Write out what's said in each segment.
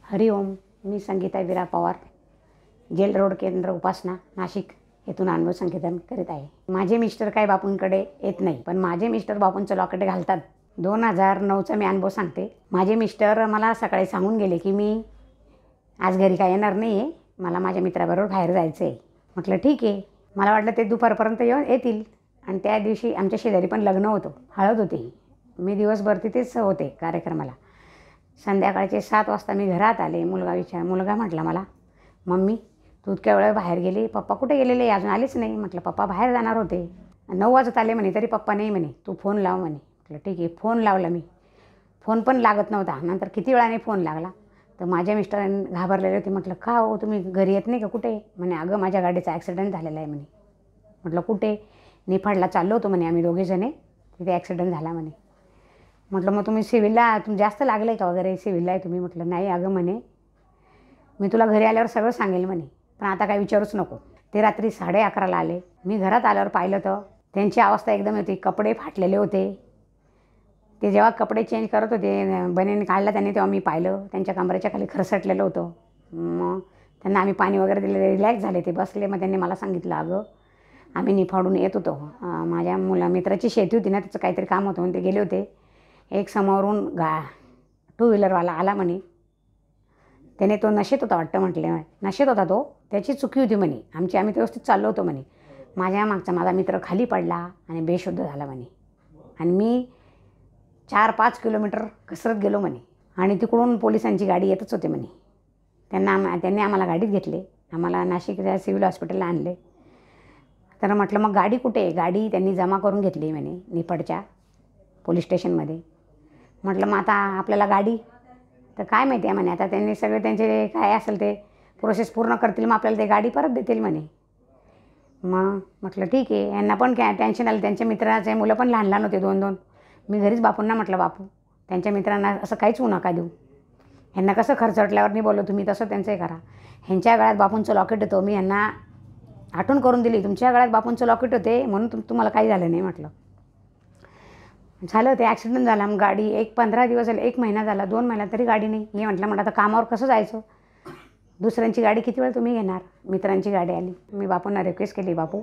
हरिओम. मी संगीता विरा Pawar, gel road केंद्र उपासना नाशिक येथून अनुभव संकीर्तन करीत आहे. माझे मिस्टर काय बापूंकडे येत नाही, पण माझे मिस्टर बापूंचं लॉकेट घालतात. 2009चा मी अनुभव सांगते. माझे मिस्टर मला सकाळी सांगून गेले की मी आज घरी काय येणार नाही आहे, मला माझ्या मित्राबरोबर बाहेर जायचं आहे. म्हटलं ठीक आहे. मला वाटलं ते दुपारपर्यंत येतील. आणि त्या दिवशी आमच्या शेजारी पण लग्न होतं, हळद होती. मी दिवसभर तिथेच होते कार्यक्रमाला. संध्याकाळचे 7 वाजता मी घरात आले. मुलगा म्हटला मला, मम्मी तू इतक्या वेळ बाहेर गेली, पप्पा कुठे गेलेले, अजून आलेच नाही. म्हटलं पप्पा बाहेर जाणार होते, 9 वाजत आले म्हणे, तरी पप्पा नाही म्हणे, तू फोन लाव म्हणे. म्हटलं ठीक आहे. फोन लावला मी, फोन पण लागत नव्हता. नंतर किती वेळाने फोन लागला तर माझ्या मिस्टरांनी घाबरलेले होते. म्हटलं का हो, तुम्ही घरी येत नाही का, कुठे? म्हणे अगं माझ्या गाडीचा ॲक्सिडेंट झालेला आहे म्हणे. म्हटलं कुठे? निफाडला चाललो होतो म्हणे आम्ही दोघेजणे, तिथे ॲक्सिडेंट झाला म्हणे. म्हटलं मग तुम्ही सिव्हिलला, तुम्ही जास्त लागलं आहे का वगैरे, सिव्हिलला आहे तुम्ही? म्हटलं नाही अगं म्हणे, मी तुला घरी आल्यावर सगळं सांगेल म्हणे, पण आता काय विचारूच नको. ते रात्री 11:30ला आले. मी घरात आल्यावर पाहिलं तर त्यांची अवस्था एकदम होती, कपडे फाटलेले होते. ते जेव्हा कपडे चेंज करत होते, बनेन काढला त्यांनी, तेव्हा मी पाहिलं त्यांच्या कमरेच्या खाली खरसटलेलं होतं. मग त्यांना आम्ही पाणी वगैरे दिलं, रिलॅक्स झाले, ते बसले. मग त्यांनी मला सांगितलं, अगं आम्ही निफाडून येत होतो, माझ्या मित्राची शेती होती ना, त्याचं काहीतरी काम होतं म्हणून ते गेले होते. एक समोरून 2 व्हीलरवाला आला म्हणे, त्याने तो नशेत होता वाटतं, म्हटले नशेत होता तो, त्याची चुकी होती म्हणे, आम्ही व्यवस्थित चाललो होतो म्हणे. माझ्या मागचा माझा मित्र खाली पडला आणि बेशुद्ध झाला म्हणे. आणि मी 4-5 किलोमीटर घसरत गेलो म्हणे. आणि तिकडून पोलिसांची गाडी येतच होते म्हणे. त्यांनी आम्हाला गाडीत घेतले, आम्हाला नाशिकच्या सिव्हिल हॉस्पिटलला आणले. तर म्हटलं मग गाडी कुठे आहे? गाडी त्यांनी जमा करून घेतली म्हणे निफाडच्या पोलीस स्टेशनमध्ये. म्हटलं मग आता आपल्याला गाडी, तर काय माहिती आहे म्हणे, आता त्यांनी सगळे त्यांचे काय असेल ते प्रोसेस पूर्ण करतील, मग आपल्याला ते गाडी परत देतील म्हणे. मग म्हटलं ठीक आहे. यांना पण काय टेन्शन आलं, त्यांच्या मित्राचे मुलं पण लहान लहान होते, 2-2. मी घरीच बापूंना म्हटलं, बापू त्यांच्या मित्रांना असं काहीच होऊ नका देऊ, ह्यांना कसं खर्चटल्यावर नाही बोललो तुम्ही, तसं त्यांचं हे करा. ह्यांच्या गळ्यात बापूंचं लॉकेट होतं, मी यांना आठवण करून दिली, तुमच्या गळ्यात बापूंचं लॉकेट होते म्हणून तुम्हाला काही झालं नाही. म्हटलं झालं, ते ॲक्सिडेंट झाला. मग गाडी 15 दिवस झाले, 1 महिना झाला, 2 महिना तरी गाडी नाही. हे म्हटलं आता कामावर कसं जायचं, दुसऱ्यांची गाडी किती वेळ तुम्ही घेणार? मित्रांची गाडी आली. मी बापूंना रिक्वेस्ट केली, बापू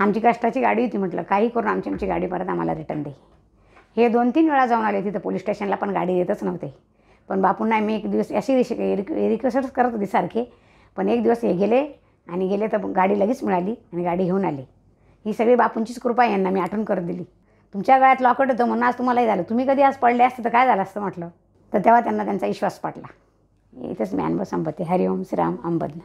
आमची कष्टाची गाडी होती, म्हटलं काही करून आमची गाडी परत आम्हाला रिटर्न दे. हे 2-3 वेळा जाऊन आले तिथं पोलीस स्टेशनला, पण गाडी देतच नव्हते. पण बापूंना मी एक दिवस अशी रिक्वेस्टच करत होती सारखे. पण एक दिवस हे गेले तर गाडी लगेच मिळाली आणि गाडी घेऊन आली. ही सगळी बापूंचीच कृपा आहे, यांना मी आठवण करत दिली. तुमच्या गळ्यात लॉकेट होतं म्हणून आज तुम्हालाही झालं, तुम्ही कधी आज पडले असते तर काय झालं असतं म्हटलं. तर तेव्हा त्यांना त्यांचा विश्वास पटला. इथंच मी अनुभव संपत्ती. हरिओम श्रीराम अंबदन.